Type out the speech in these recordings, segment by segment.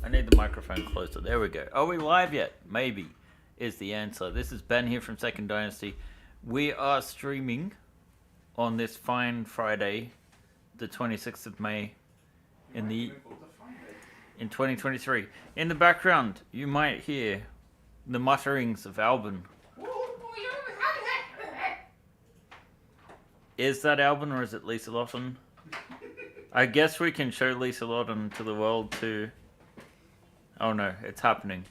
I need the microphone closer. There we go. Are we live yet? Maybe is the answer. This is Ben here from Second Dynasty. We are streaming on this fine Friday, the 26th of May, in 2023. In the background, you might hear the mutterings of Albin. Is that Albin or is it Lisa Lawton? I guess we can show Lisa Lawton to the world too. Oh no, it's happening.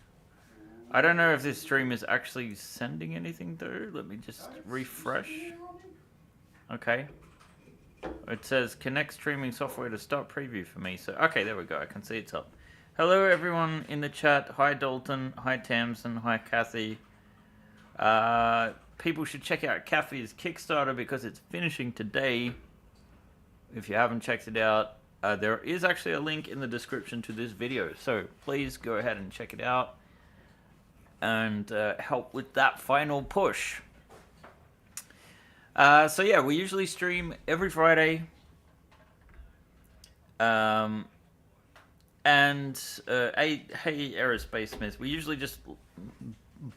I don't know if this stream is actually sending anything though. Let me just refresh. Okay. It says connect streaming software to start preview for me. So okay, there we go. I can see it's up. Hello everyone in the chat. Hi Dalton. Hi Tamsin. Hi Kathy. People should check out Kathy's Kickstarter because it's finishing today. If you haven't checked it out, there is actually a link in the description to this video. So please go ahead and check it out and help with that final push. So yeah, we usually stream every Friday. Hey Aerospace Smith, we usually just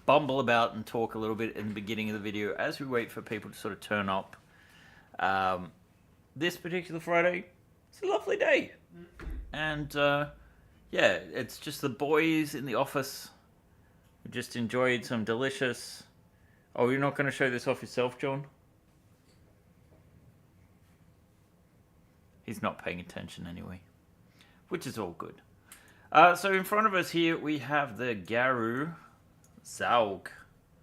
bumble about and talk a little bit in the beginning of the video as we wait for people to sort of turn up. This particular Friday, it's a lovely day. And yeah, it's just the boys in the office who just enjoyed some delicious... Oh, you're not going to show this off yourself, John? He's not paying attention anyway, which is all good. So in front of us here, we have the Gaeru Zalg.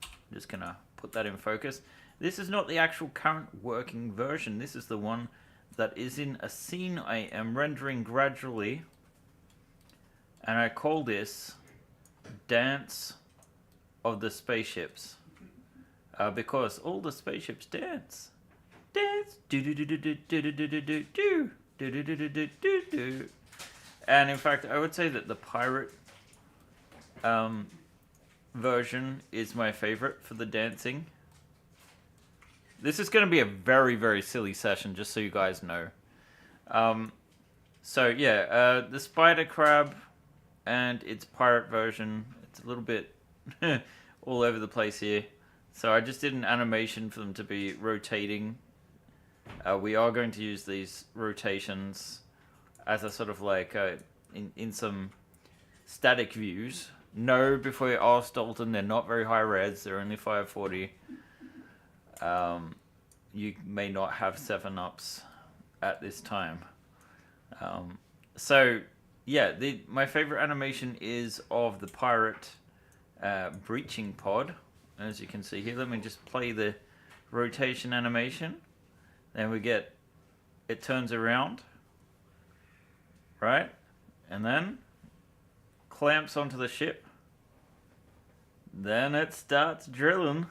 I'm just going to put that in focus. This is not the actual current working version. This is the one that is in a scene I am rendering gradually. And I call this Dance of the Spaceships. Because all the spaceships dance. Dance. Do-do-do-do-do-do-do-do-do. Do-do-do-do-do-do-do. And in fact, I would say that the pirate version is my favorite for the dancing. This is going to be a very, very silly session, just so you guys know. So yeah, the spider crab and its pirate version, it's a little bit all over the place here. So I just did an animation for them to be rotating. We are going to use these rotations as a sort of like in some static views. No, before you ask Dalton, they're not very high res. They're only 540. You may not have 7-ups at this time. So yeah, my favorite animation is of the pirate breaching pod. As you can see here, let me just play the rotation animation. Then we get, it turns around, right? And then clamps onto the ship. Then it starts drilling.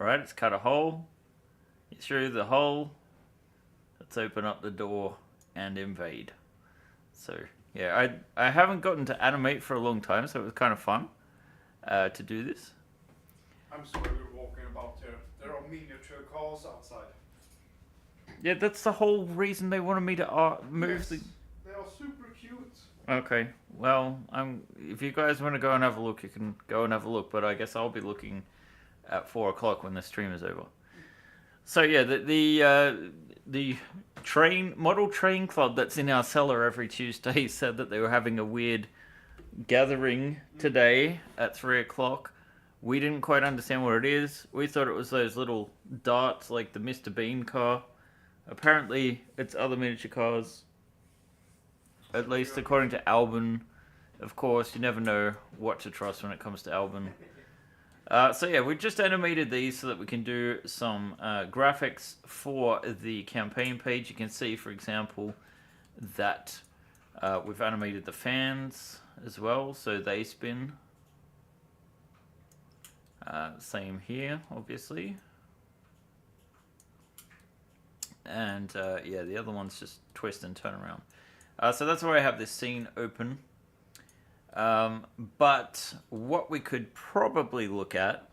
Alright, it's cut a hole. Through the hole, let's open up the door and invade. So yeah, I haven't gotten to animate for a long time, so it was kind of fun to do this. I'm sorry we're walking about here. There are miniature cars outside. Yeah, that's the whole reason they wanted me to move yes, the... They are super cute. Okay, well, if you guys want to go and have a look, you can go and have a look, but I guess I'll be looking at 4 o'clock when the stream is over. So yeah, the model train club that's in our cellar every Tuesday said that they were having a weird gathering today at 3 o'clock. We didn't quite understand what it is. We thought it was those little darts like the Mr. Bean car. Apparently, it's other miniature cars. At least according to Albin. Of course, you never know what to trust when it comes to Albin. So yeah, we just animated these so that we can do some graphics for the campaign page. You can see, for example, that we've animated the fans as well, so they spin. Same here, obviously. And yeah, the other ones just twist and turn around. So that's why I have this scene open. But what we could probably look at,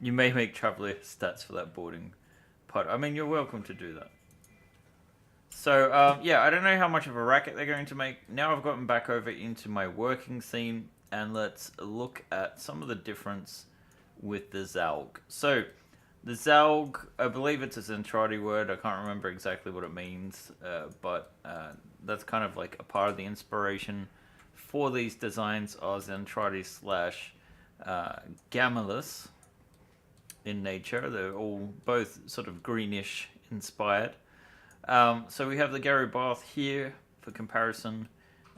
you may make traveler stats for that boarding pod. I mean, you're welcome to do that. So, yeah, I don't know how much of a racket they're going to make. Now I've gotten back over into my working scene, and let's look at some of the difference with the Zalg. So, the Zalg, I believe it's a Zentradi word. I can't remember exactly what it means, but that's kind of like a part of the inspiration for these designs are Zentradi slash Gamulus in nature. They're all both sort of greenish inspired. So we have the Gaeru Bath here for comparison,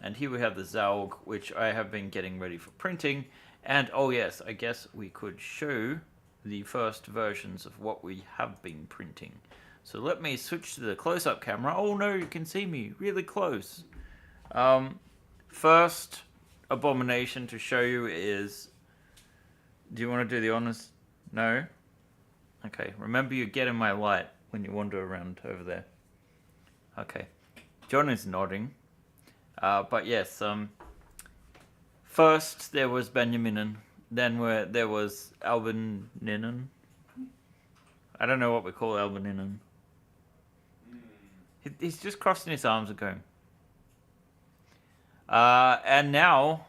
and here we have the Zalg, which I have been getting ready for printing. And oh yes, I guess we could show the first versions of what we have been printing. So let me switch to the close-up camera. Oh no, you can see me really close. First abomination to show you is... Do you want to do the honors? No? Okay, remember you get in my light when you wander around over there. Okay, John is nodding. But yes, first there was Benjaminin, then there was Albininen. I don't know what we call Albininen. He's just crossing his arms and going. And now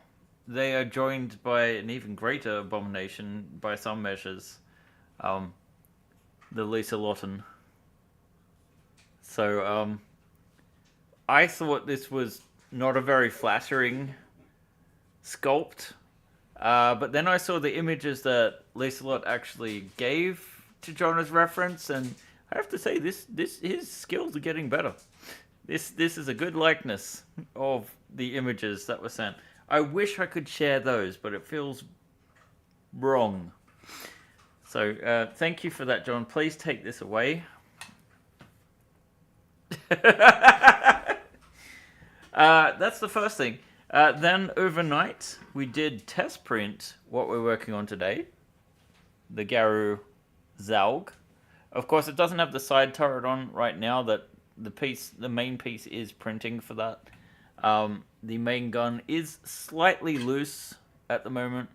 they are joined by an even greater abomination by some measures, the Lisa Lawton. So, I thought this was not a very flattering sculpt, but then I saw the images that Lisa Lott actually gave to John as reference, and I have to say, his skills are getting better. This is a good likeness of the images that were sent. I wish I could share those, but it feels wrong. So, thank you for that, John. Please take this away. That's the first thing. Then overnight, we did test print what we're working on today. The Gaeru Zalg. Of course, it doesn't have the side turret on right now. That the main piece is printing for that. The main gun is slightly loose at the moment,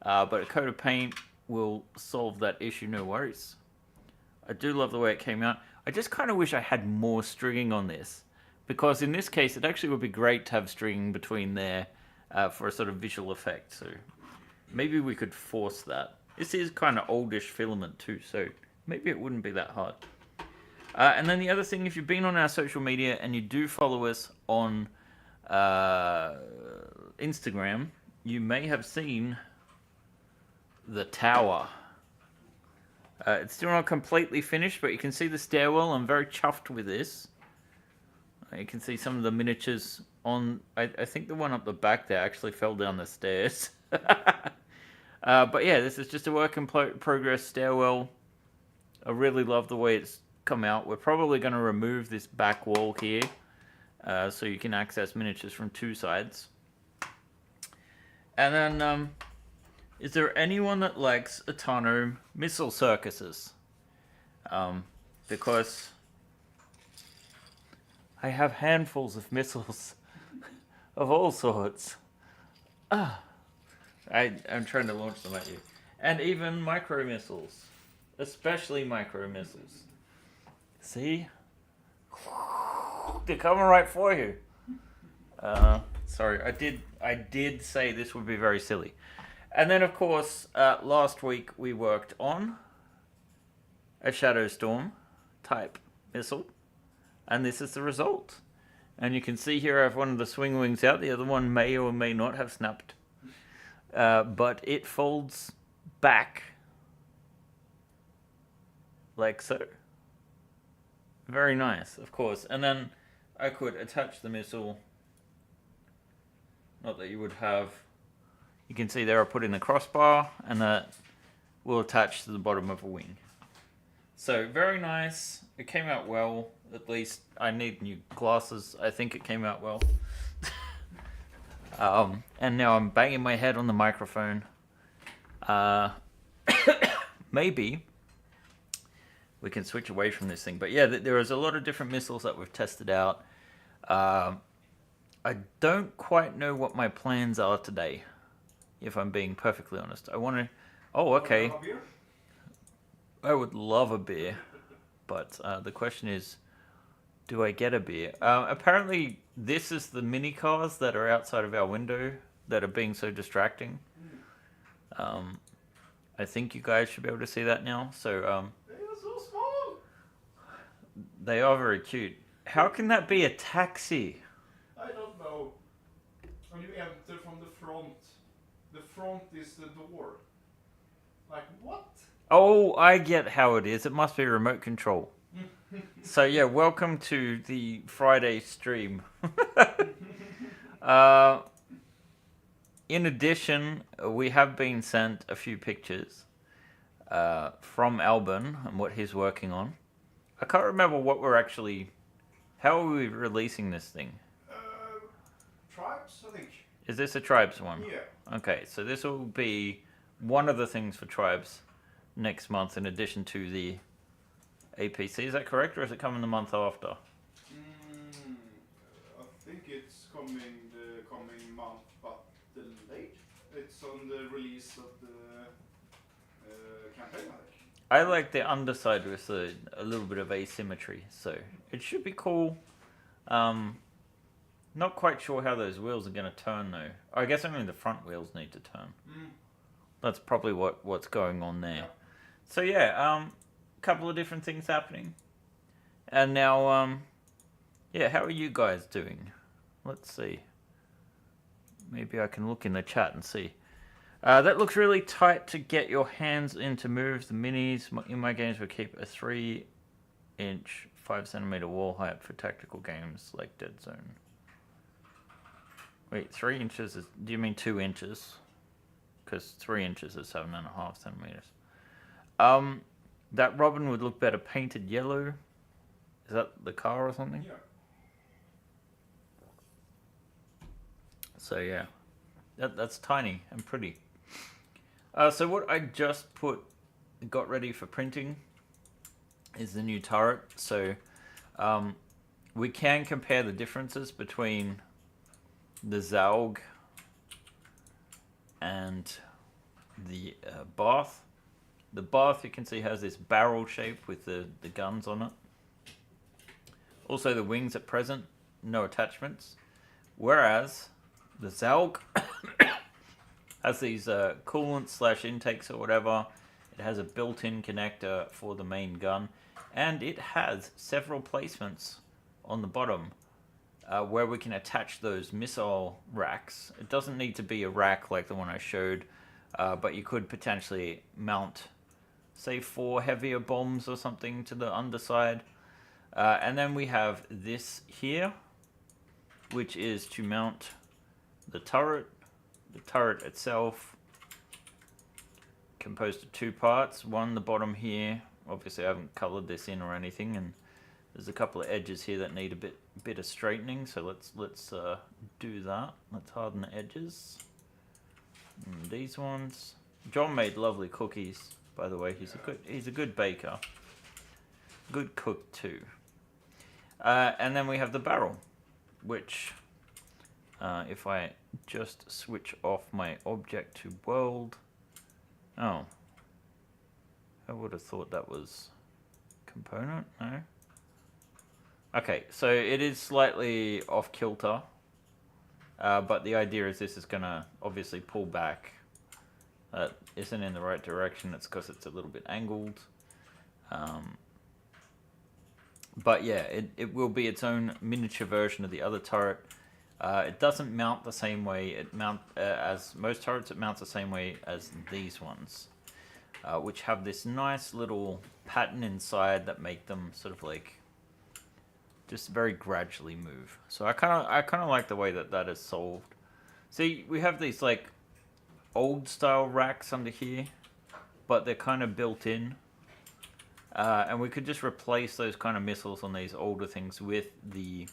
but a coat of paint will solve that issue, no worries. I do love the way it came out. I just kind of wish I had more stringing on this, because in this case it actually would be great to have stringing between there for a sort of visual effect, so maybe we could force that. This is kind of oldish filament too, so maybe it wouldn't be that hard. And then the other thing, if you've been on our social media and you do follow us on Instagram, you may have seen the tower. It's still not completely finished, but you can see the stairwell. I'm very chuffed with this. You can see some of the miniatures on... I think the one up the back there actually fell down the stairs. But yeah, this is just a work in progress stairwell. I really love the way it's come out. We're probably going to remove this back wall here, so you can access miniatures from two sides. And then, is there anyone that likes Atano missile circuses? Because I have handfuls of missiles of all sorts. I'm trying to launch them at you. And even micro missiles. Especially micro missiles. See? They're coming right for you. Sorry, I did say this would be very silly. And then, of course, last week we worked on a Shadow Storm type missile. And this is the result. And you can see here I have one of the swing wings out. The other one may or may not have snapped. But it folds back like so. Very nice, of course. And then I could attach the missile. Not that you would have... You can see there I put in the crossbar, and that will attach to the bottom of a wing. So, very nice. It came out well. At least I need new glasses. I think it came out well. And now I'm banging my head on the microphone. Maybe we can switch away from this thing. But yeah, there is a lot of different missiles that we've tested out. I don't quite know what my plans are today, if I'm being perfectly honest. I want to... Oh, okay. I would love a beer. But the question is, Do I get a beer? Apparently, this is the mini cars that are outside of our window that are being so distracting. I think you guys should be able to see that now. So, They are so small. they are very cute. How can that be a taxi? I don't know. When you enter from the front is the door. Like what? Oh, I get how it is. It must be remote control. So yeah, welcome to the Friday stream. In addition, we have been sent a few pictures from Albin and what he's working on. I can't remember what we're actually... How are we releasing this thing? Tribes, I think. Is this a Tribes one? Yeah. Okay, so this will be one of the things for Tribes next month in addition to the APC. Is that correct, or is it coming the month after? I think it's coming the coming month, but delayed. It's on the release of the campaign, I think. I like the underside with a little bit of asymmetry, so it should be cool. Not quite sure how those wheels are going to turn, though. I guess only the front wheels need to turn. That's probably what's going on there. Yeah. So yeah, couple of different things happening. And now, yeah, how are you guys doing? Let's see. Maybe I can look in the chat and see. That looks really tight to get your hands into move. The minis in my games will keep a 3-inch, 5-centimeter wall height for tactical games like Dead Zone. Wait, 3 inches is... Do you mean 2 inches? Because 3 inches is 7.5 centimeters. That Robin would look better painted yellow. Is that the car or something? Yeah. So yeah, that's tiny and pretty. So what I just got ready for printing is the new turret. So we can compare the differences between the Zalg and the Bath. The Bath, you can see, has this barrel shape with the guns on it. Also, the wings at present, no attachments. Whereas the Zalg has these coolant / intakes or whatever. It has a built-in connector for the main gun. And it has several placements on the bottom where we can attach those missile racks. It doesn't need to be a rack like the one I showed, but you could potentially mount, say, 4 heavier bombs or something to the underside. And then we have this here, which is to mount the turret itself, composed of 2 parts. One, the bottom here. Obviously, I haven't colored this in or anything, and there's a couple of edges here that need a bit of straightening. So let's do that. Let's harden the edges. And these ones. John made lovely cookies, by the way. He's a good baker. Good cook too. And then we have the barrel, which if I just switch off my object to world. Oh. I would have thought that was component, no? Okay, so it is slightly off kilter, but the idea is this is going to obviously pull back. Isn't in the right direction, it's because it's a little bit angled. But yeah, it will be its own miniature version of the other turret. It doesn't mount the same way as most turrets. It mounts the same way as these ones, which have this nice little pattern inside that make them sort of like just very gradually move. So I kind of like the way that is solved. See, we have these like old style racks under here, but they're kind of built in. And we could just replace those kind of missiles on these older things with the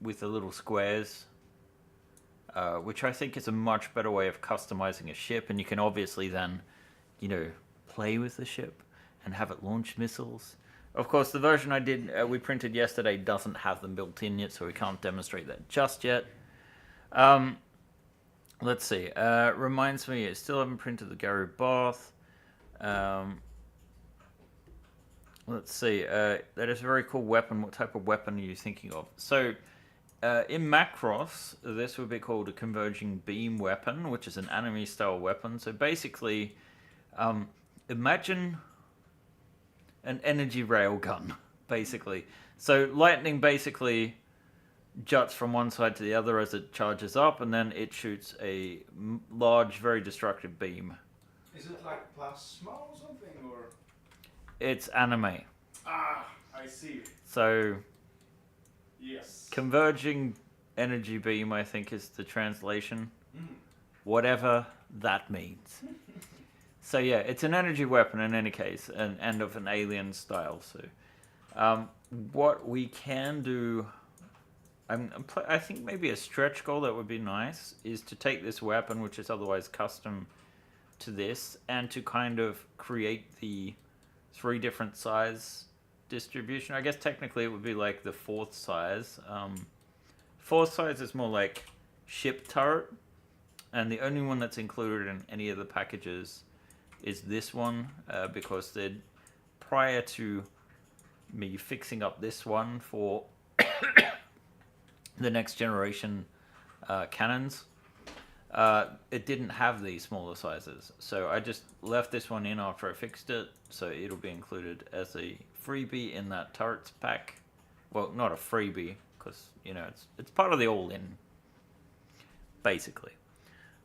little squares, which I think is a much better way of customizing a ship. And you can obviously then, play with the ship and have it launch missiles. Of course, the version we printed yesterday doesn't have them built in yet, so we can't demonstrate that just yet. Let's see. Reminds me, I still haven't printed the Gaeru Bath. Let's see. That is a very cool weapon. What type of weapon are you thinking of? So, in Macross, this would be called a converging beam weapon, which is an anime-style weapon. So basically, imagine an energy rail gun, basically. So lightning basically juts from one side to the other as it charges up, and then it shoots a large, very destructive beam. Is it like plasma or something, or? It's anime. Ah, I see. So, yes. Converging energy beam, I think, is the translation. Mm. Whatever that means. So yeah, it's an energy weapon in any case, and of an alien style. So, what we can do, I think maybe a stretch goal that would be nice is to take this weapon, which is otherwise custom to this, and to kind of create the 3 different size distribution. I guess technically it would be like the 4th size. 4th size is more like ship turret, and the only one that's included in any of the packages is this one, because prior to me fixing up this one for the next generation cannons, it didn't have these smaller sizes. So I just left this one in after I fixed it, so it'll be included as a freebie in that turrets pack. Well, not a freebie, because, you know, it's part of the all-in, basically.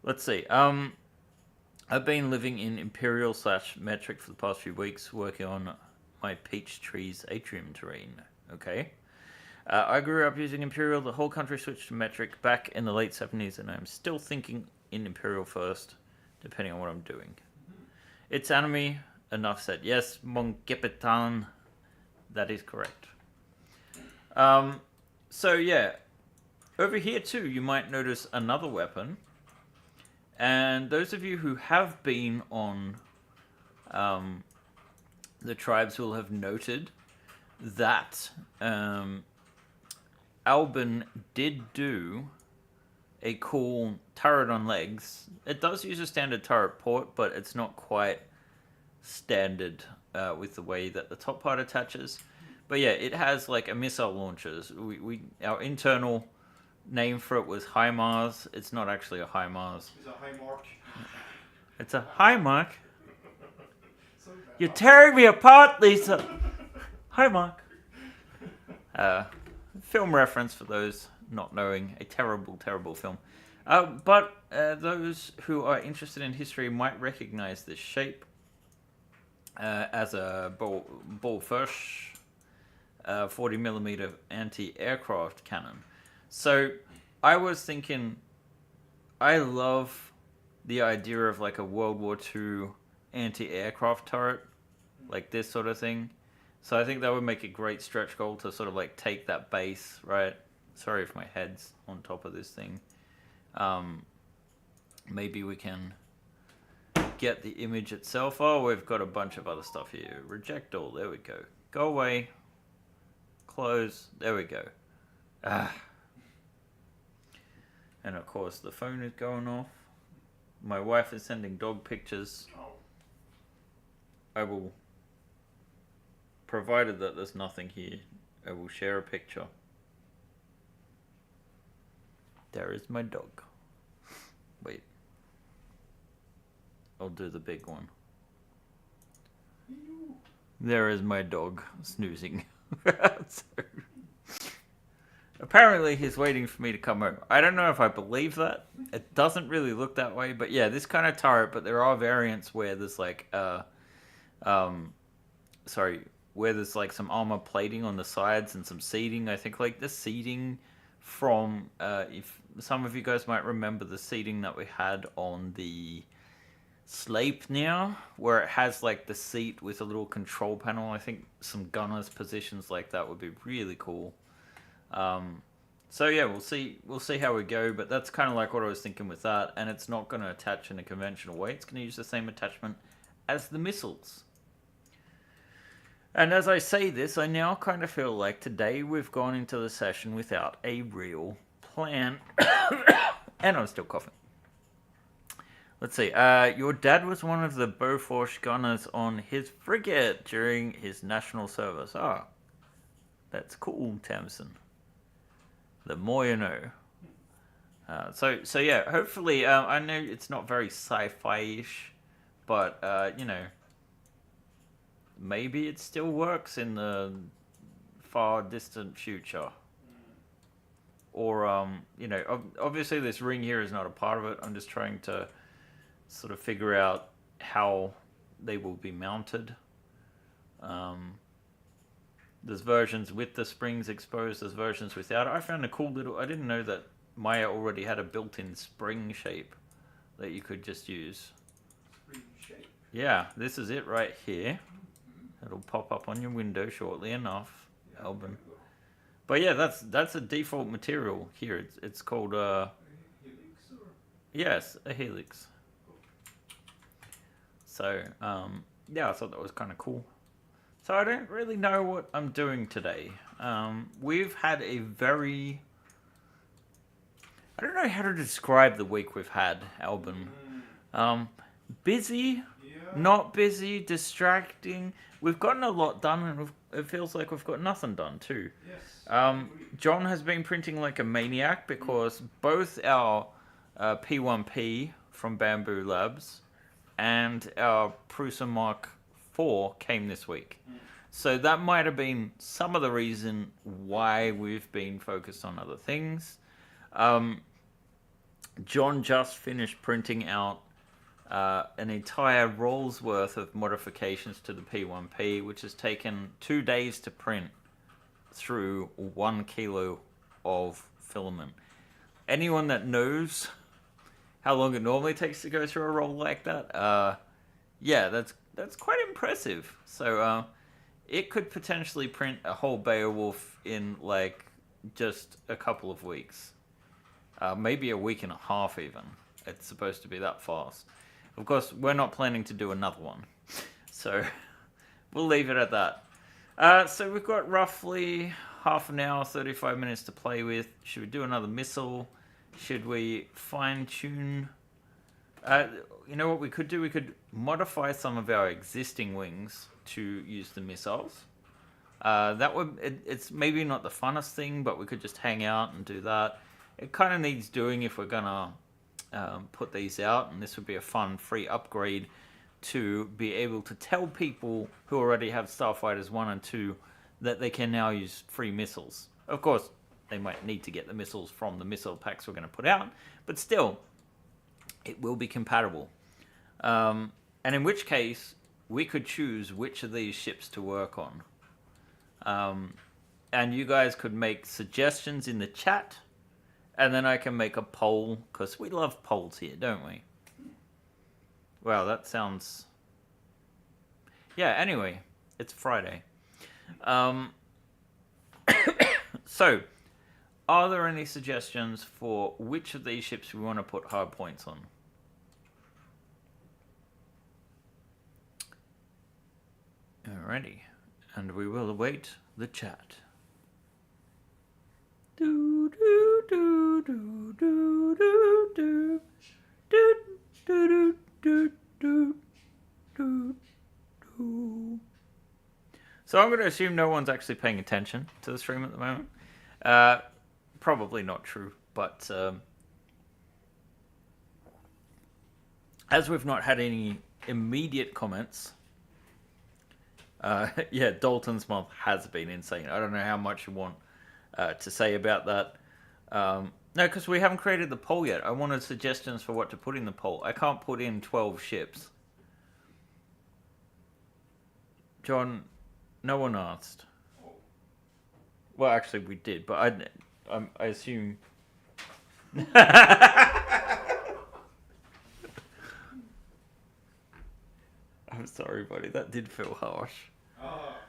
Let's see. I've been living in Imperial/Metric for the past few weeks, working on my Peach Tree's atrium terrain. Okay. I grew up using Imperial. The whole country switched to Metric back in the late 70s, and I'm still thinking in Imperial first, depending on what I'm doing. It's anime. Enough said. Yes, Mon Capitan. That is correct. So yeah, over here too, you might notice another weapon. And those of you who have been on the tribes will have noted that Albin did do a cool turret on legs. It does use a standard turret port, but it's not quite standard with the way that the top part attaches. But yeah, it has like a missile launchers. Our internal name for it was HIMARS. It's not actually a HIMARS. It's a high mark. It's a HIMARK. You're tearing me apart, Lisa. HIMARK. Film reference for those not knowing. A terrible, terrible film. But those who are interested in history might recognize this shape as a Bullfish 40mm anti-aircraft cannon. So I was thinking, I love the idea of like a World War II anti-aircraft turret, like this sort of thing. So I think that would make a great stretch goal to sort of like take that base, right? Sorry if my head's on top of this thing. Maybe we can get the image itself. Oh, we've got a bunch of other stuff here. Reject all. There we go. Go away. Close. There we go. And of course the phone is going off. My wife is sending dog pictures. I will, provided that there's nothing here, I will share a picture. There is my dog. Wait. I'll do the big one. There is my dog snoozing. So, apparently he's waiting for me to come over. I don't know if I believe that. It doesn't really look that way, but yeah, this kind of turret, but there are variants where there's like where there's like some armor plating on the sides and some seating. I think like the seating from if some of you guys might remember the seating that we had on the Sleipnir, where it has like the seat with a little control panel. I think some gunners positions like that would be really cool. So yeah, we'll see how we go, but that's kind of like what I was thinking with that, and it's not going to attach in a conventional way. It's going to use the same attachment as the missiles. And as I say this, I now kind of feel like today we've gone into the session without a real plan. And I'm still coughing. Let's see. Your dad was one of the Bofors gunners on his frigate during his national service. Oh, that's cool, Tamsin. The more you know. So yeah, hopefully, I know it's not very sci-fi-ish, but, maybe it still works in the far distant future. Or, obviously this ring here is not a part of it. I'm just trying to sort of figure out how they will be mounted. There's versions with the springs exposed, there's versions without. I found a cool little... I didn't know that Maya already had a built-in spring shape that you could just use. Spring shape. Yeah, this is it right here. It'll pop up on your window shortly enough, Albin. But yeah, that's a default material here. It's called A helix or? yes, a helix. So yeah, I thought that was kind of cool. So I don't really know what I'm doing today. We've had a very... I don't know how to describe the week we've had, Albin. Busy, not busy, distracting. We've gotten a lot done, and it feels like we've got nothing done too. Yes. John has been printing like a maniac because both our P1P from Bamboo Labs and our Prusa Mark IV came this week. So that might have been some of the reason why we've been focused on other things. John just finished printing out an entire roll's worth of modifications to the P1P, which has taken 2 days to print through 1 kilo of filament. Anyone that knows how long it normally takes to go through a roll like that, yeah, that's quite impressive. So it could potentially print a whole Beowulf in like just a couple of weeks. Maybe a week and a half even. It's supposed to be that fast. Of course, we're not planning to do another one. So we'll leave it at that. So we've got roughly half an hour, 35 minutes to play with. Should we do another missile? Should we fine-tune? You know what we could do? We could modify some of our existing wings to use the missiles. That would... It's maybe not the funnest thing, but we could just hang out and do that. It kind of needs doing if we're gonna put these out, and this would be a fun free upgrade to be able to tell people who already have Starfighters 1 and 2 that they can now use free missiles. Of course, they might need to get the missiles from the missile packs we're going to put out, but still, it will be compatible. And in which case, we could choose which of these ships to work on. And you guys could make suggestions in the chat. And then I can make a poll, because we love polls here, don't we? Well, that sounds... Yeah, anyway, it's Friday. So, are there any suggestions for which of these ships we want to put hard points on? Alrighty, and we will await the chat. Do do do do do do do do do do do do do. So I'm going to assume no one's actually paying attention to the stream at the moment. Probably not true, but as we've not had any immediate comments, yeah, Dalton's month has been insane. I don't know how much you want to say about that. No, because we haven't created the poll yet. I wanted suggestions for what to put in the poll. I can't put in 12 ships. John, no one asked. Well, actually, we did, but I assume... I'm sorry, buddy. That did feel harsh.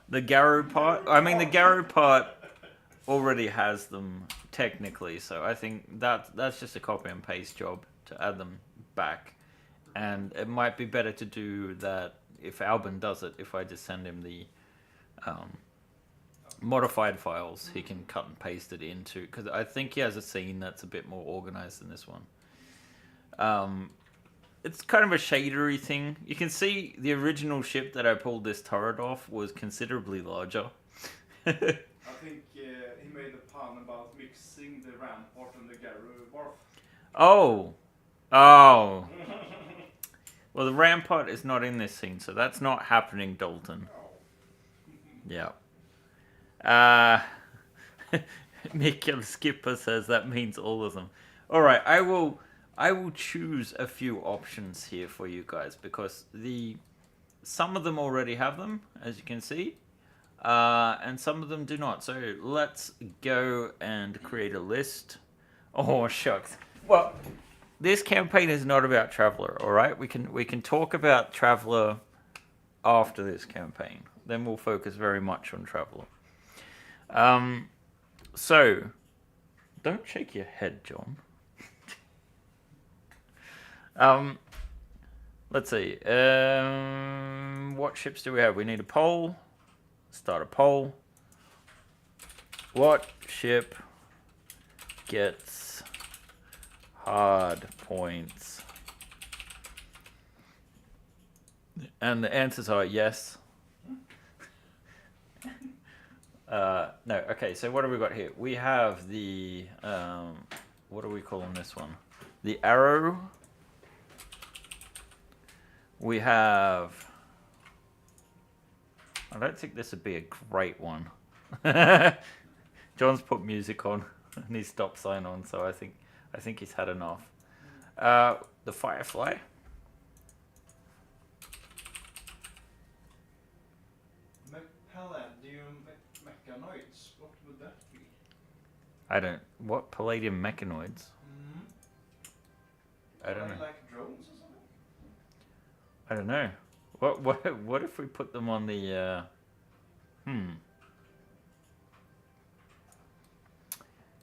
The Gaeru part... I mean, the Gaeru part already has them, technically, so I think that's just a copy and paste job to add them back. And it might be better to do that if Albin does it, if I just send him the modified files, he can cut and paste it into, because I think he has a scene that's a bit more organized than this one. it's kind of a shadery thing. You can see the original ship that I pulled this turret off was considerably larger. I think he made a pun about mixing the rampart and the Gaeru Wharf. Oh. Oh. Well, the rampart is not in this scene, so that's not happening, Dalton. Oh. Yeah. Mikkel Skipper says that means all of them. Alright, I will choose a few options here for you guys, because some of them already have them, as you can see. And some of them do not. So let's go and create a list. Oh, shucks. Well, this campaign is not about Traveller, alright? We can talk about Traveller after this campaign. Then we'll focus very much on Traveller. So, don't shake your head, John. Let's see. What ships do we have? We need a poll. Start a poll. What ship gets hard points? And the answers are yes. No, okay, so what have we got here? We have the, what are we calling this one? The arrow. We have, I don't think this would be a great one. John's put music on and his stop sign on, so I think he's had enough. The Firefly. Palladium mechanoids. What would that be? What palladium mechanoids? I don't know. Like drones or something? I don't know. What if we put them on the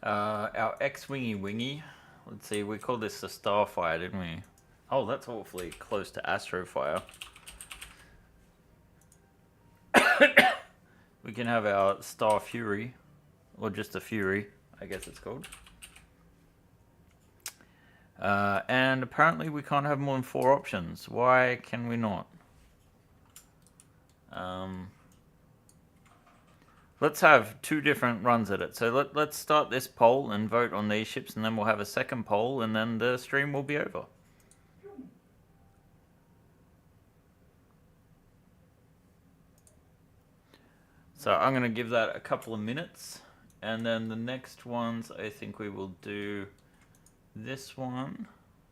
our X-Wingy Wingy. Let's see, we called this the Starfire, didn't we? Oh, that's awfully close to Astrofire. We can have our Star Fury, or just a Fury, I guess it's called. And apparently we can't have more than 4 options. Why can we not? Let's have 2 different runs at it. So let's start this poll and vote on these ships, and then we'll have a second poll, and then the stream will be over. So I'm going to give that a couple of minutes, and then the next ones I think we will do this one,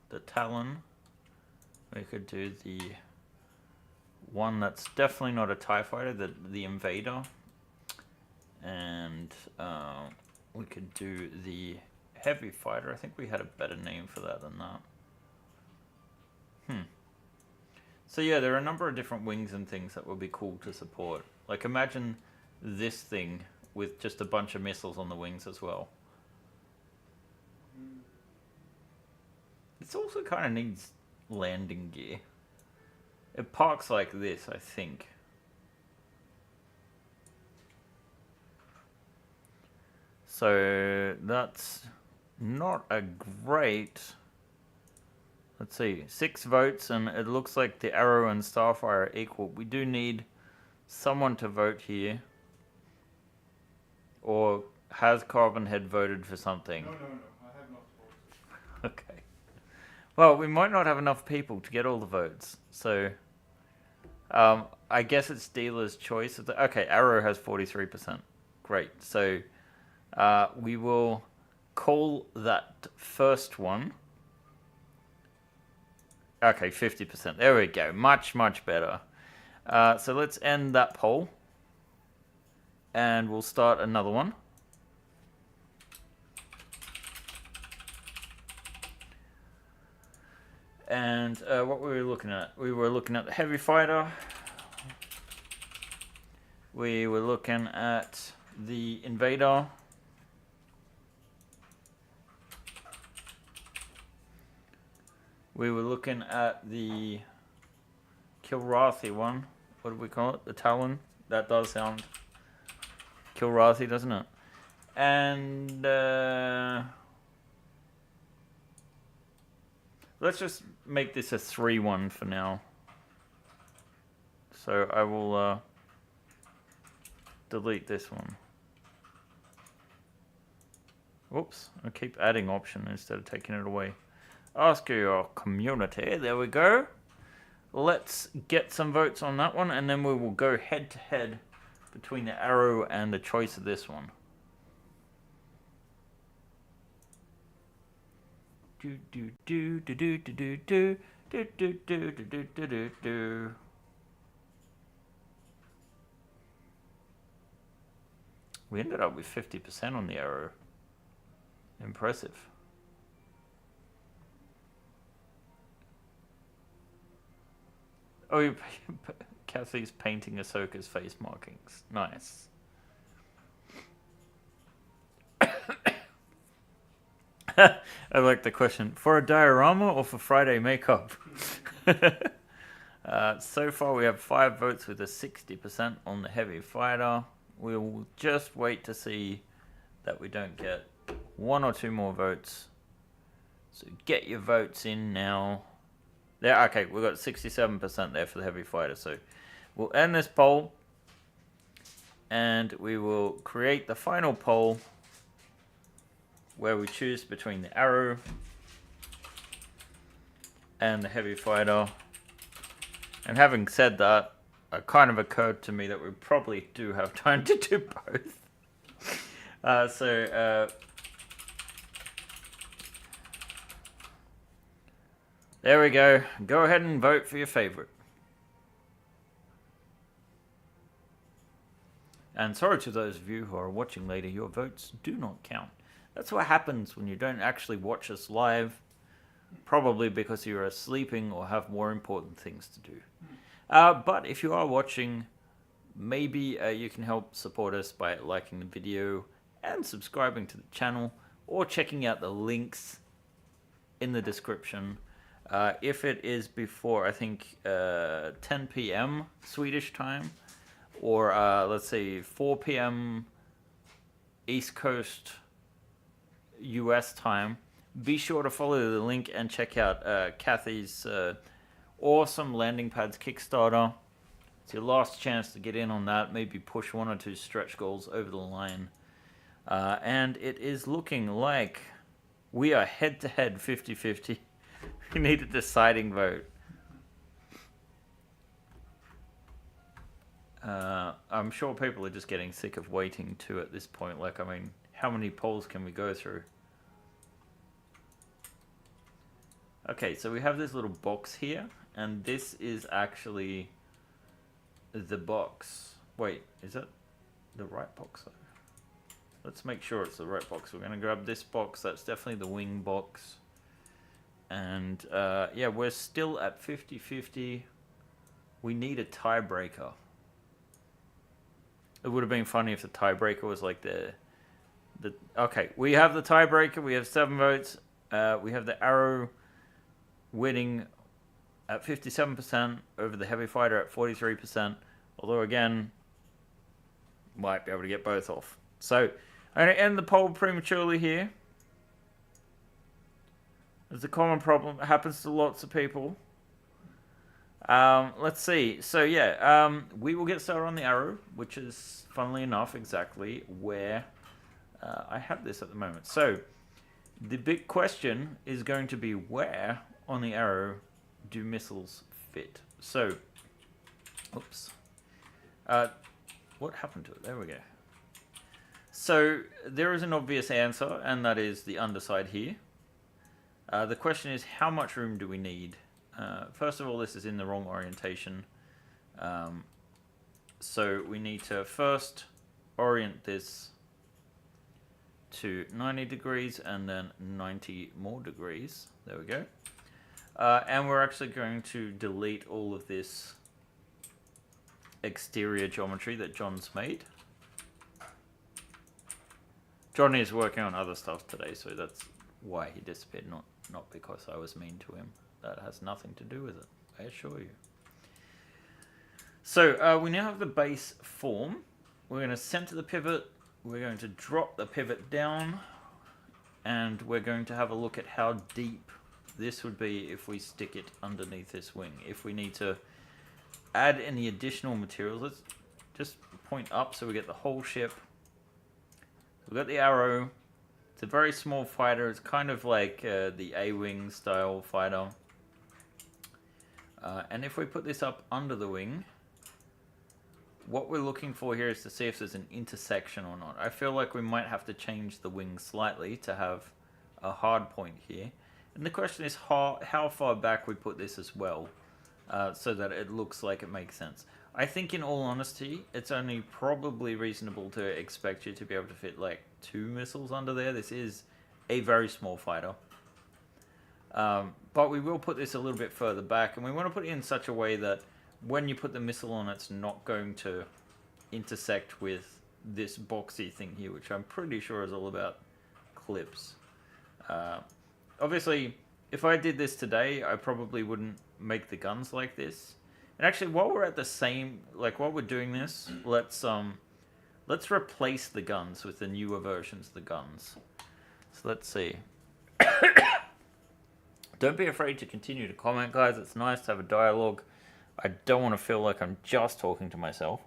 the Talon. We could do the one that's definitely not a TIE fighter, the Invader. And we could do the Heavy Fighter. I think we had a better name for that than that. So yeah, there are a number of different wings and things that would be cool to support. Like imagine this thing with just a bunch of missiles on the wings as well. This also kind of needs landing gear. It parks like this, I think. So that's not a great... Let's see, 6 votes, and it looks like the Arrow and Starfire are equal. We do need someone to vote here. Or has Carbon Head voted for something? No, I have not voted. Okay. Well, we might not have enough people to get all the votes, so I guess it's dealer's choice. Okay, Arrow has 43%. Great. So we will call that first one. Okay, 50%. There we go. Much, much better. So let's end that poll. And we'll start another one. And what were we looking at? We were looking at the Heavy Fighter. We were looking at the Invader. We were looking at the Kilrathi one. What do we call it? The Talon. That does sound Kilrathi, doesn't it? And Let's just make this a 3-1 for now. So I will delete this one. Whoops, I keep adding option instead of taking it away. Ask your community. There we go. Let's get some votes on that one, and then we will go head to head between the arrow and the choice of this one. Do do do do do do do do do do do do do do. We ended up with 50% on the arrow. Impressive. Oh, Kathy's painting Ahsoka's face markings. Nice. I like the question. For a diorama or for Friday makeup? So far we have 5 votes with a 60% on the heavy fighter. We'll just wait to see that we don't get 1 or 2 more votes. So get your votes in now. There, okay, we've got 67% there for the heavy fighter. So we'll end this poll, and we will create the final poll where we choose between the arrow and the heavy fighter. And having said that, it kind of occurred to me that we probably do have time to do both. There we go. Go ahead and vote for your favorite. And sorry to those of you who are watching later, your votes do not count. That's what happens when you don't actually watch us live, probably because you are sleeping or have more important things to do. But if you are watching, maybe you can help support us by liking the video and subscribing to the channel, or checking out the links in the description. If it is before, I think, 10 p.m. Swedish time, or let's say 4 p.m. East Coast US time, be sure to follow the link and check out Kathy's awesome landing pads Kickstarter. It's your last chance to get in on that, maybe push 1 or 2 stretch goals over the line. And it is looking like we are head-to-head 50-50. We need a deciding vote. I'm sure people are just getting sick of waiting too at this point. Like, I mean, how many polls can we go through? Okay, so we have this little box here, and this is actually the box. Wait, is that the right box though? Let's make sure it's the right box. We're going to grab this box. That's definitely the wing box. And yeah, we're still at 50-50. We need a tiebreaker. It would have been funny if the tiebreaker was like the okay, we have the tiebreaker. We have 7 votes. We have the arrow winning at 57% over the heavy fighter at 43%. Although again, might be able to get both off. So I'm going to end the poll prematurely here. It's a common problem. It happens to lots of people. Let's see. So yeah, we will get started on the arrow, which is, funnily enough, exactly where I have this at the moment. So the big question is going to be, where on the arrow do missiles fit? So, oops. What happened to it? There we go. So there is an obvious answer, and that is the underside here. The question is, how much room do we need? First of all, this is in the wrong orientation. So we need to first orient this to 90 degrees and then 90 more degrees. There we go. And we're actually going to delete all of this exterior geometry that John's made. John is working on other stuff today, so that's why he disappeared, not because I was mean to him. That has nothing to do with it, I assure you. So we now have the base form. We're going to center the pivot. We're going to drop the pivot down, and we're going to have a look at how deep this would be if we stick it underneath this wing. If we need to add any additional materials, let's just point up so we get the whole ship. We've got the arrow. It's a very small fighter. It's kind of like the A-wing style fighter. And if we put this up under the wing, what we're looking for here is to see if there's an intersection or not. I feel like we might have to change the wing slightly to have a hard point here. And the question is how far back we put this as well, so that it looks like it makes sense. I think in all honesty, it's only probably reasonable to expect you to be able to fit like 2 missiles under there. This is a very small fighter. But we will put this a little bit further back, and we want to put it in such a way that when you put the missile on, it's not going to intersect with this boxy thing here, which I'm pretty sure is all about clips. Obviously, if I did this today, I probably wouldn't make the guns like this. And actually, while we're at the same, like while we're doing this, let's replace the guns with the newer versions of the guns. So let's see. Don't be afraid to continue to comment, guys. It's nice to have a dialogue. I don't want to feel like I'm just talking to myself.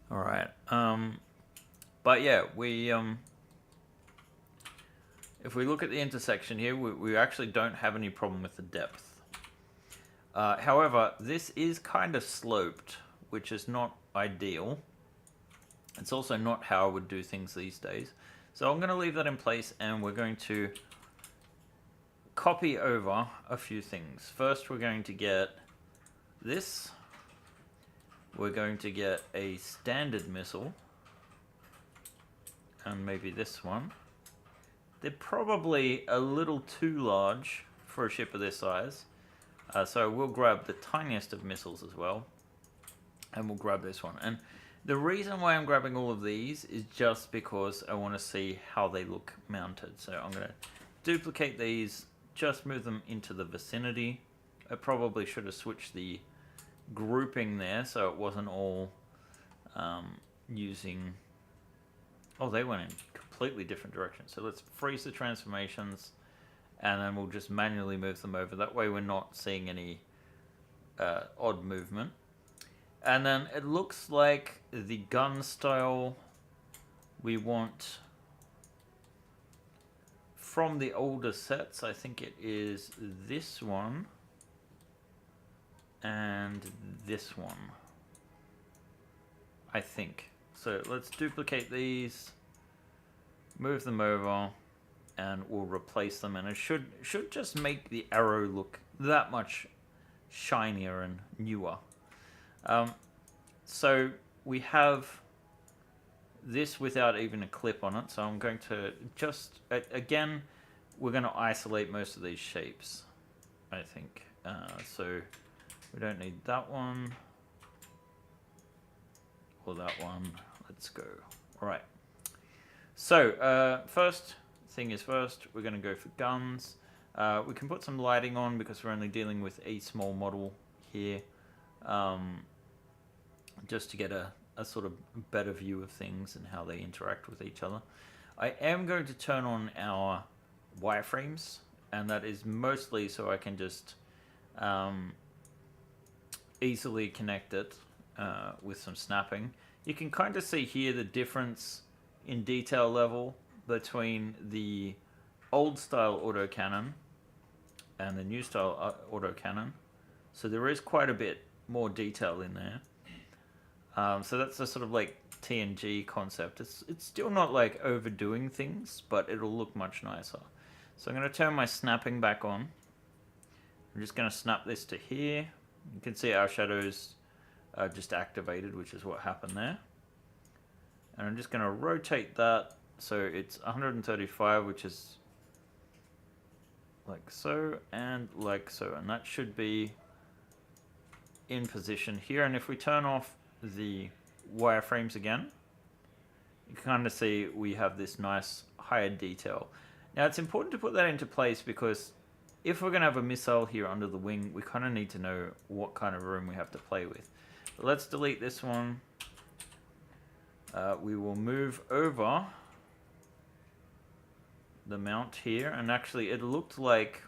All right. But yeah, if we look at the intersection here, we actually don't have any problem with the depth. However, this is kind of sloped, which is not ideal. It's also not how I would do things these days. So I'm going to leave that in place, and we're going to copy over a few things. First, we're going to get this. We're going to get a standard missile. And maybe this one. They're probably a little too large for a ship of this size. So we'll grab the tiniest of missiles as well. And we'll grab this one. And the reason why I'm grabbing all of these is just because I want to see how they look mounted. So I'm going to duplicate these, just move them into the vicinity. I probably should have switched the grouping there so it wasn't all using... Oh, they went in completely different directions. So let's freeze the transformations, and then we'll just manually move them over. That way we're not seeing any odd movement. And then it looks like the gun style we want from the older sets. I think it is this one and this one, I think. So let's duplicate these, move them over, and we'll replace them. And it should just make the arrow look that much shinier and newer. So we have this without even a clip on it. So I'm going to just, again, we're going to isolate most of these shapes, I think. So we don't need that one or that one. Let's go. All right. So first thing is first, we're going to go for guns. We can put some lighting on because we're only dealing with a small model here. Just to get a sort of better view of things and how they interact with each other. I am going to turn on our wireframes, and that is mostly so I can just easily connect it with some snapping. You can kind of see here the difference in detail level between the old style autocannon and the new style autocannon. So there is quite a bit more detail in there. So that's the sort of like TNG concept. It's still not like overdoing things, but it'll look much nicer. So I'm going to turn my snapping back on. I'm just going to snap this to here. You can see our shadows just activated, which is what happened there. And I'm just going to rotate that so it's 135, which is like so and like so. And that should be in position here. And if we turn off the wireframes again, you can kind of see we have this nice higher detail. Now it's important to put that into place because if we're going to have a missile here under the wing, we kind of need to know what kind of room we have to play with. But let's delete this one. We will move over the mount here, and actually it looked like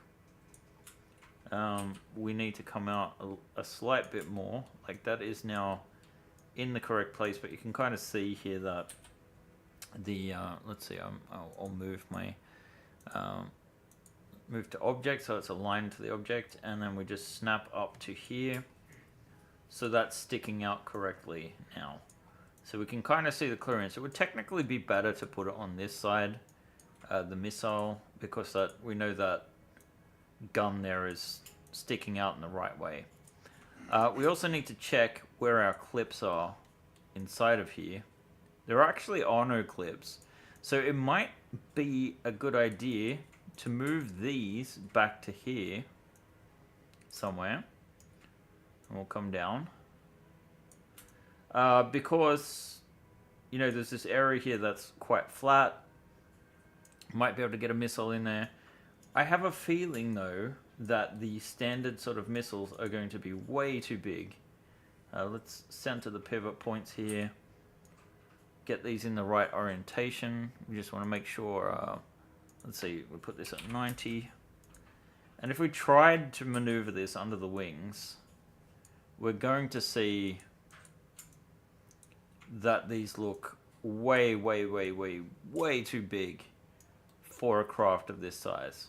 we need to come out a slight bit more. Like that is now in the correct place, but you can kind of see here that the let's see, I'll move my move to object so it's aligned to the object, and then we just snap up to here, so that's sticking out correctly now. So we can kind of see the clearance. It would technically be better to put it on this side, the missile, because that we know that gun there is sticking out in the right way. We also need to check where our clips are inside of here. There actually are no clips, so it might be a good idea to move these back to here somewhere, and we'll come down. Because, you know, there's this area here that's quite flat. Might be able to get a missile in there. I have a feeling, though, that the standard sort of missiles are going to be way too big. Let's center the pivot points here. Get these in the right orientation. We just want to make sure, let's see, we'll put this at 90. And if we tried to maneuver this under the wings, we're going to see that these look way, way, way, way, way too big for a craft of this size.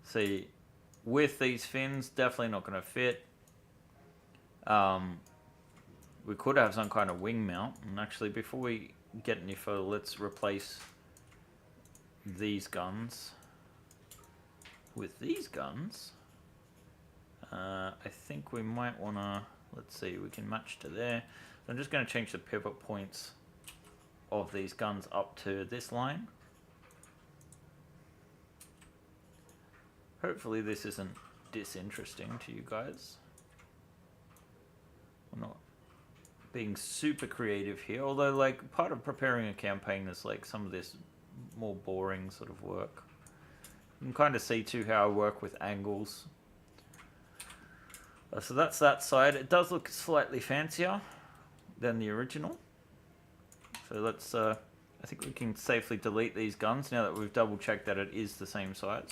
See, with these fins, definitely not going to fit. We could have some kind of wing mount. And actually, before we get any further, let's replace these guns with these guns. I think we might want to, let's see, we can match to there. So I'm just going to change the pivot points of these guns up to this line. Hopefully this isn't disinteresting to you guys. I'm not being super creative here, although like part of preparing a campaign is like some of this more boring sort of work. You can kind of see too how I work with angles. So that's that side. It does look slightly fancier than the original. So let's, I think we can safely delete these guns now that we've double checked that it is the same size.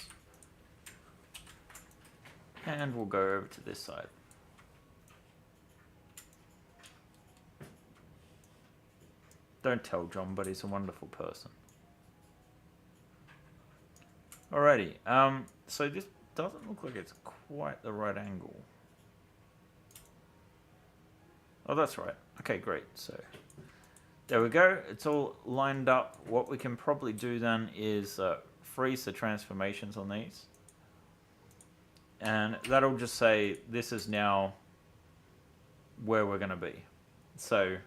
And we'll go over to this side. Don't tell John, but he's a wonderful person. Alrighty, so this doesn't look like it's quite the right angle. Oh, that's right. Okay, great. So there we go. It's all lined up. What we can probably do then is freeze the transformations on these. And that'll just say this is now where we're going to be. So,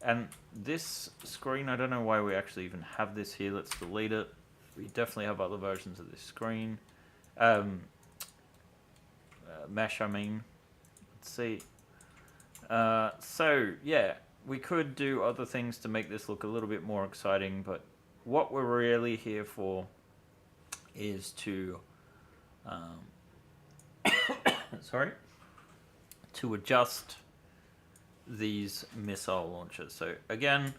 and this screen, I don't know why we actually even have this here. Let's delete it. We definitely have other versions of this screen. Mesh, I mean. Let's see. So, yeah, we could do other things to make this look a little bit more exciting, but what we're really here for is to, to adjust these missile launchers. So, again,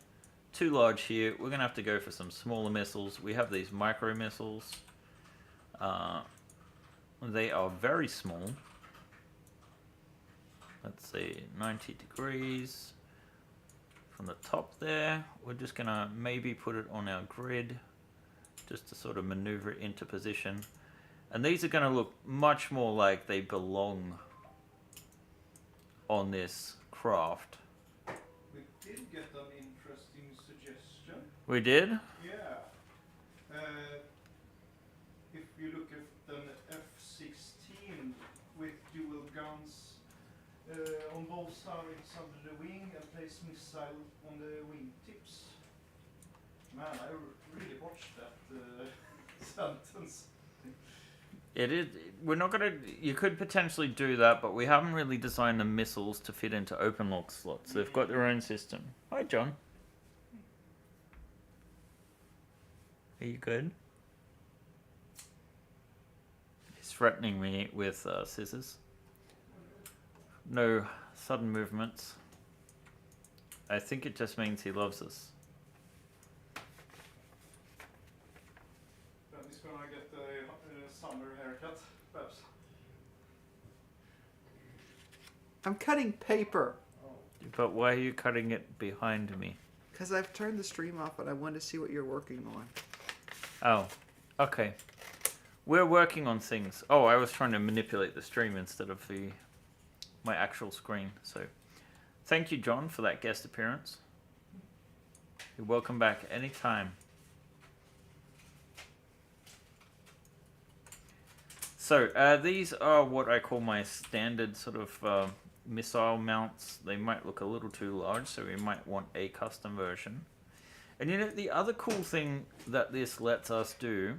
too large here. We're going to have to go for some smaller missiles. We have these micro missiles. They are very small. Let's see, 90 degrees from the top there. We're just going to maybe put it on our grid just to sort of maneuver it into position. And these are going to look much more like they belong on this craft. We did get an interesting suggestion. We did? Yeah. If you look at an F-16 with dual guns on both sides of the wing and place missile on the wing tips. Man, I really watched that sentence. It is. We're not gonna. You could potentially do that, but we haven't really designed the missiles to fit into open lock slots. They've got their own system. Hi, John. Are you good? He's threatening me with scissors. No sudden movements. I think it just means he loves us. cut, perhaps. I'm cutting paper. Oh. But why are you cutting it behind me? Because I've turned the stream off and I wanted to see what you're working on. Oh, okay. We're working on things. Oh, I was trying to manipulate the stream instead of my actual screen. So, thank you, John, for that guest appearance. You're welcome back anytime. So, these are what I call my standard sort of missile mounts. They might look a little too large, so we might want a custom version. And you know, the other cool thing that this lets us do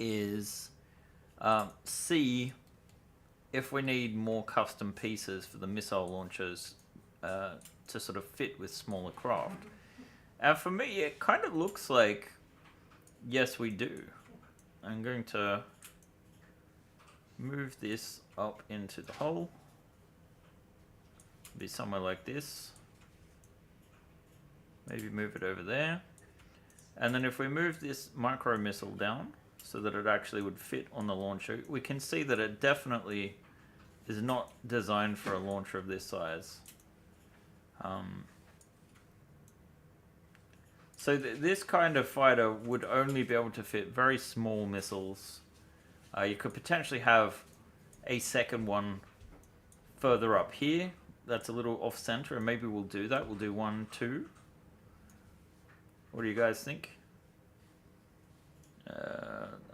is see if we need more custom pieces for the missile launchers to sort of fit with smaller craft. And for me, it kind of looks like, yes, we do. I'm going to move this up into the hole. Be somewhere like this. Maybe move it over there. And then if we move this micro missile down so that it actually would fit on the launcher, we can see that it definitely is not designed for a launcher of this size. So this kind of fighter would only be able to fit very small missiles. You could potentially have a second one further up here. That's a little off center, and maybe we'll do that. We'll do 1, 2. What do you guys think?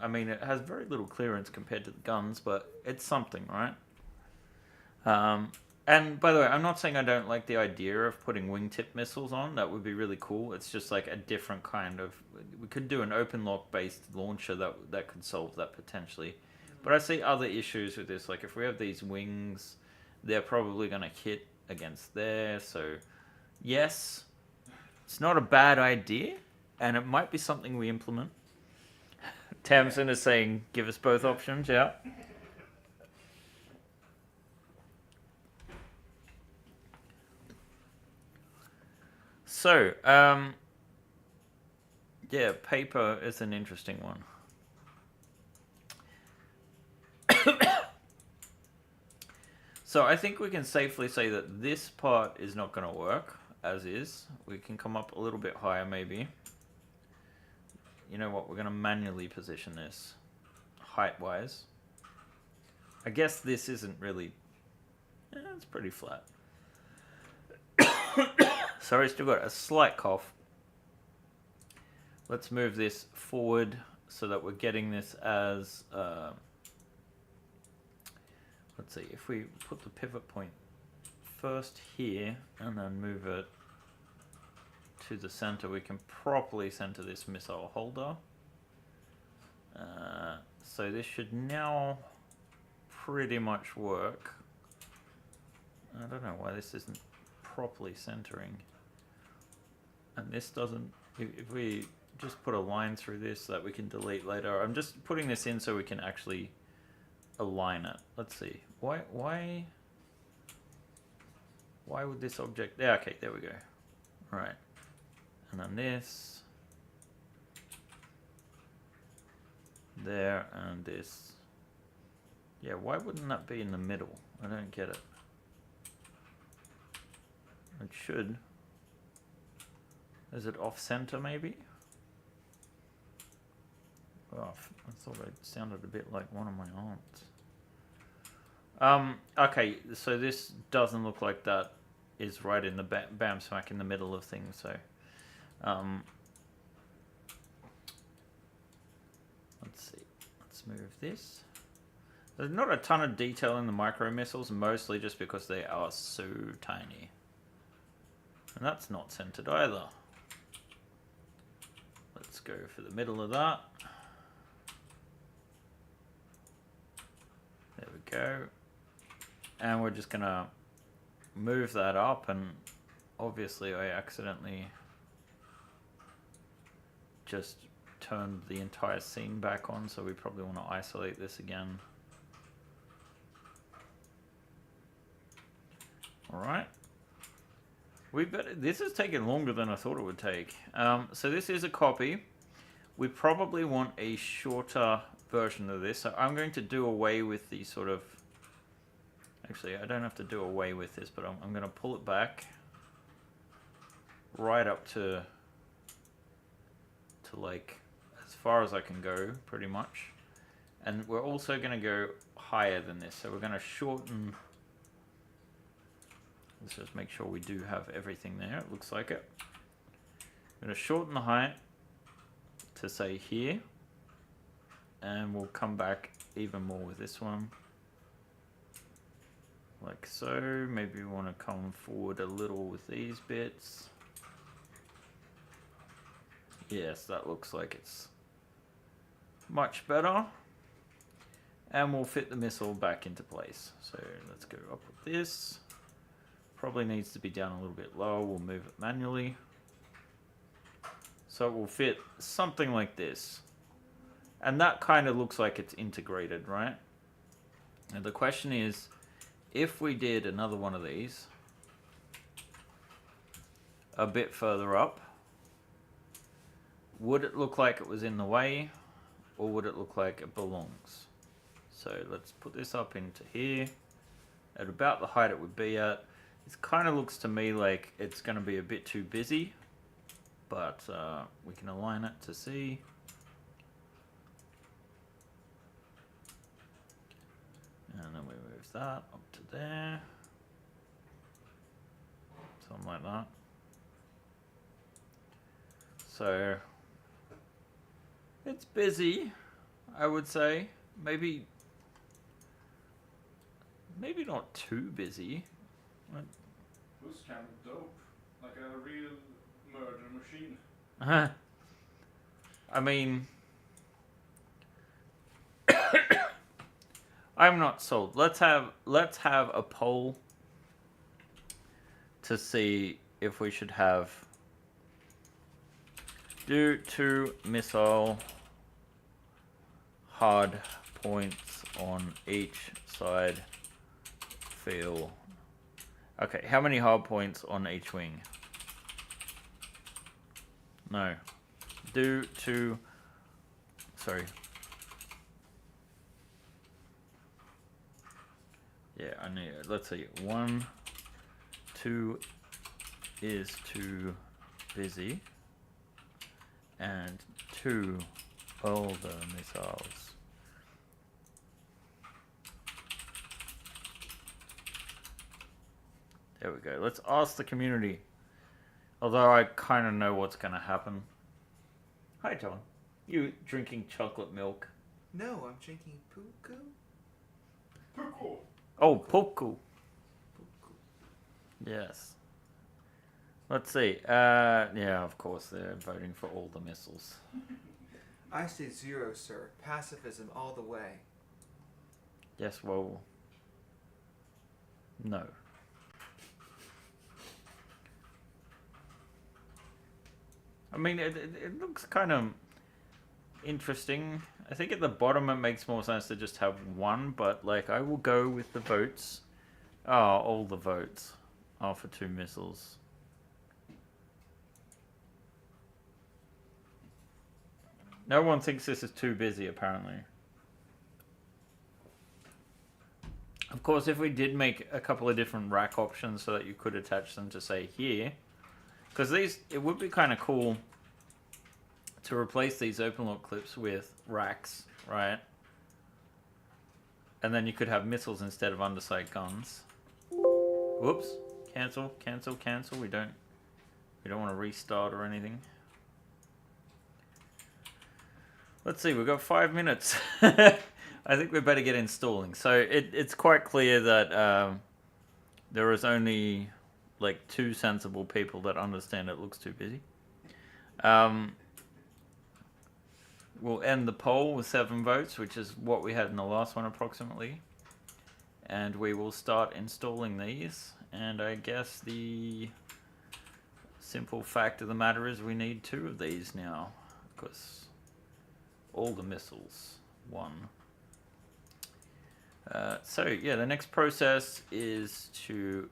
I mean, it has very little clearance compared to the guns, but it's something, right? And by the way, I'm not saying I don't like the idea of putting wingtip missiles on. That would be really cool. It's just like a different kind of... We could do an open lock based launcher that could solve that potentially. But I see other issues with this. Like if we have these wings, they're probably going to hit against there. So yes, it's not a bad idea. And it might be something we implement. Tamsin is saying, give us both options, yeah. So, yeah, paper is an interesting one. So I think we can safely say that this part is not going to work, as is. We can come up a little bit higher, maybe. You know what, we're going to manually position this height-wise. I guess this isn't really... it's pretty flat. Sorry, still got a slight cough. Let's move this forward so that we're getting this as... let's see, if we put the pivot point first here and then move it to the center, we can properly center this missile holder. So this should now pretty much work. I don't know why this isn't properly centering. And this doesn't, if we just put a line through this that we can delete later. I'm just putting this in so we can actually align it. Let's see. Why would this object... Yeah, okay, there we go. Right. And then this. There and this. Yeah, why wouldn't that be in the middle? I don't get it. It should. Is it off center maybe? Oh, I thought it sounded a bit like one of my aunts. Okay, so this doesn't look like that is right in the bam smack in the middle of things, so let's see. Let's move this. There's not a ton of detail in the micro missiles, mostly just because they are so tiny. And that's not centered either. Let's go for the middle of that. There we go. And we're just gonna move that up, and obviously I accidentally just turned the entire scene back on, so we probably want to isolate this again. Alright. This has taken longer than I thought it would take. So this is a copy. We probably want a shorter version of this. So I'm going to do away with the sort of... Actually, I don't have to do away with this, but I'm going to pull it back right up to like as far as I can go, pretty much. And we're also going to go higher than this. So we're going to shorten... Let's just make sure we do have everything there. It looks like it. I'm going to shorten the height to say here. And we'll come back even more with this one. Like so. Maybe we want to come forward a little with these bits. Yes, that looks like it's much better. And we'll fit the missile back into place. So let's go up with this. Probably needs to be down a little bit lower. We'll move it manually. So it will fit something like this. And that kind of looks like it's integrated, right? And the question is, if we did another one of these a bit further up, would it look like it was in the way, or would it look like it belongs? So let's put this up into here at about the height it would be at. It kind of looks to me like it's going to be a bit too busy, but we can align it to see. And then we move that up to there. Something like that. So it's busy, I would say. Maybe not too busy. Looks kind of dope. Like a real murder machine. I mean, I'm not sold. Let's have a poll to see if we should have due to missile hard points on each side feel. Okay, how many hard points on each wing? No. Due to... Sorry. Yeah, I need... Let's see. 1, 2 is too busy. And 2, all the missiles. There we go. Let's ask the community. Although I kind of know what's going to happen. Hi, John. You drinking chocolate milk? No, I'm drinking puku. Puku! Oh, puku. Yes. Let's see. Yeah, of course, they're voting for all the missiles. I say 0, sir. Pacifism all the way. Yes, well... No. I mean, it looks kind of interesting. I think at the bottom it makes more sense to just have one, but like I will go with the votes. Oh, all the votes are for 2 missiles. No one thinks this is too busy, apparently. Of course, if we did make a couple of different rack options so that you could attach them to, say, here. Because these, it would be kind of cool to replace these open look clips with racks, right? And then you could have missiles instead of undersight guns. Whoops. Cancel, cancel, cancel. We don't want to restart or anything. Let's see, we've got 5 minutes. I think we better get installing. So it's quite clear that there is only like 2 sensible people that understand it looks too busy. We'll end the poll with 7 votes, which is what we had in the last one approximately. And we will start installing these. And I guess the simple fact of the matter is we need 2 of these now. Because all the missiles won. So yeah, the next process is to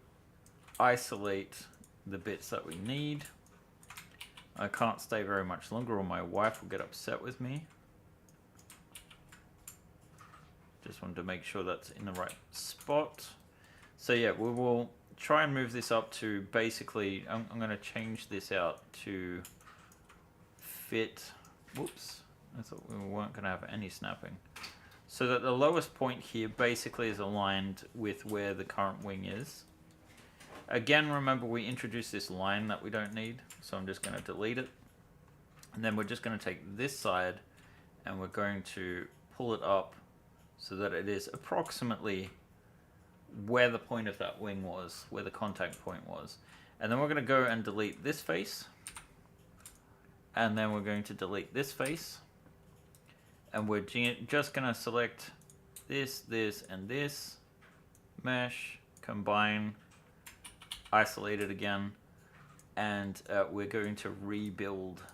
isolate the bits that we need. I can't stay very much longer or my wife will get upset with me. Just wanted to make sure that's in the right spot. So yeah, we will try and move this up to basically, I'm going to change this out to fit, whoops, I thought we weren't going to have any snapping. So that the lowest point here basically is aligned with where the current wing is. Again, remember we introduced this line that we don't need, so I'm just going to delete it. And then we're just going to take this side and we're going to pull it up so that it is approximately where the point of that wing was, where the contact point was. And then we're going to go and delete this face. And then we're going to delete this face. And we're just going to select this, this, and this. Mesh, combine, isolate it again. And we're going to rebuild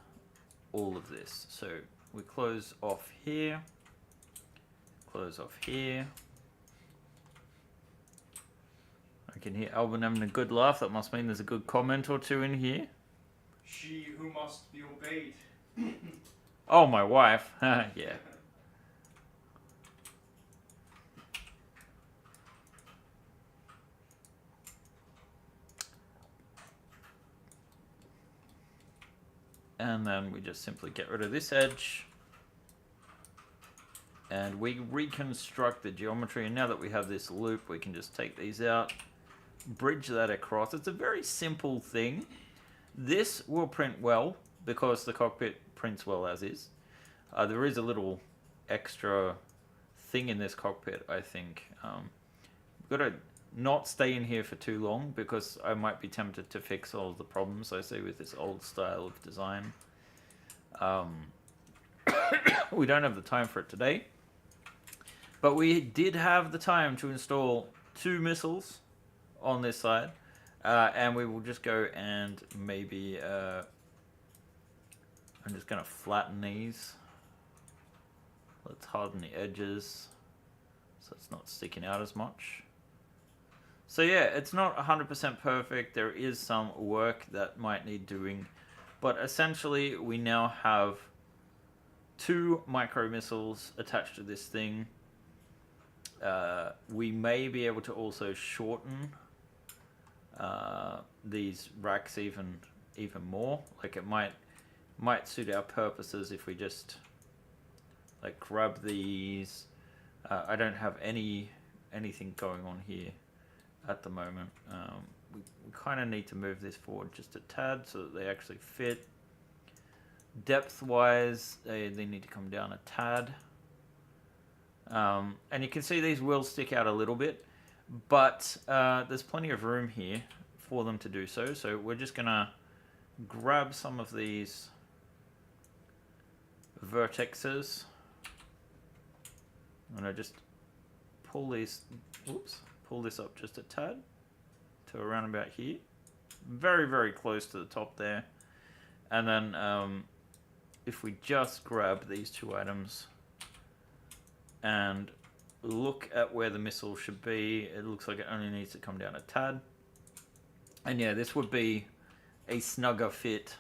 all of this. So we close off here. Close off here. I can hear Alban having a good laugh. That must mean there's a good comment or two in here. She who must be obeyed. Oh, my wife. Yeah. And then we just simply get rid of this edge. And we reconstruct the geometry. And now that we have this loop, we can just take these out. Bridge that across. It's a very simple thing. This will print well because the cockpit prints well as is. There is a little extra thing in this cockpit, I think. We've got to not stay in here for too long because I might be tempted to fix all of the problems I see with this old style of design. We don't have the time for it today. But we did have the time to install 2 missiles on this side. And we will just go and maybe... I'm just going to flatten these. Let's harden the edges so it's not sticking out as much. So yeah, it's not 100% perfect. There is some work that might need doing. But essentially, we now have 2 micro missiles attached to this thing. We may be able to also shorten these racks even more. Like it might suit our purposes if we just like grab these. I don't have anything going on here at the moment. We kind of need to move this forward just a tad so that they actually fit. Depth wise, they need to come down a tad. And you can see these will stick out a little bit, but there's plenty of room here for them to do so. So we're just gonna grab some of these vertexes. I'm gonna just pull these, pull this up just a tad to around about here. Very, very close to the top there. And then if we just grab these 2 items and look at where the missile should be, it looks like it only needs to come down a tad. And yeah, this would be a snugger fit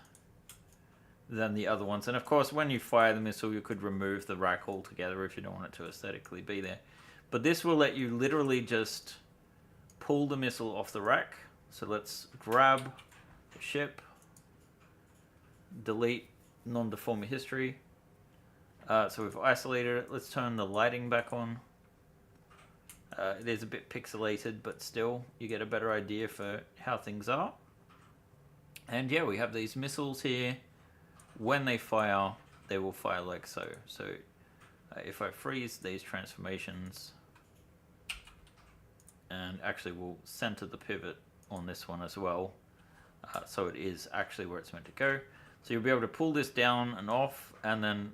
than the other ones. And of course, when you fire the missile, you could remove the rack altogether if you don't want it to aesthetically be there. But this will let you literally just pull the missile off the rack. So let's grab the ship, delete non-deforming history. So we've isolated it. Let's turn the lighting back on. It is a bit pixelated, but still, you get a better idea for how things are. And yeah, we have these missiles here. When they fire, they will fire like so. So if I freeze these transformations, and actually we'll center the pivot on this one as well, so it is actually where it's meant to go. So you'll be able to pull this down and off, and then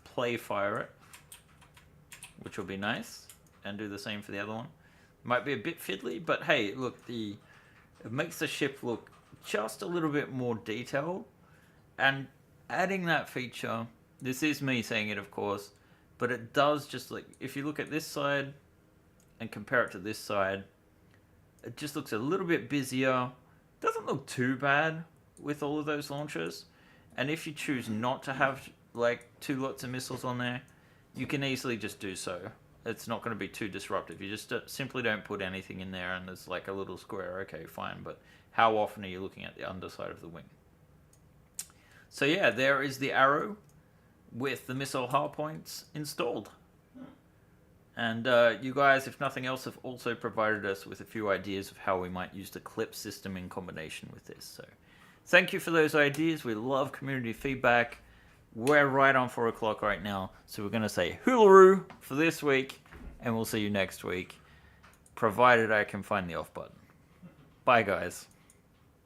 play fire it, which will be nice, and do the same for the other one. Might be a bit fiddly, but hey, look, it makes the ship look just a little bit more detailed, and adding that feature, this is me saying it of course, but it does just like, if you look at this side and compare it to this side, it just looks a little bit busier. Doesn't look too bad with all of those launchers. And if you choose not to have like 2 lots of missiles on there, you can easily just do so. it's not going to be too disruptive. You just simply don't put anything in there, and there's like a little square. Okay, fine, but how often are you looking at the underside of the wing? So yeah, there is the arrow with the missile hardpoints installed. And you guys, if nothing else, have also provided us with a few ideas of how we might use the clip system in combination with this. So thank you for those ideas. We love community feedback. We're right on 4 o'clock right now. So we're going to say hoolaroo for this week. And we'll see you next week, provided I can find the off button. Bye, guys.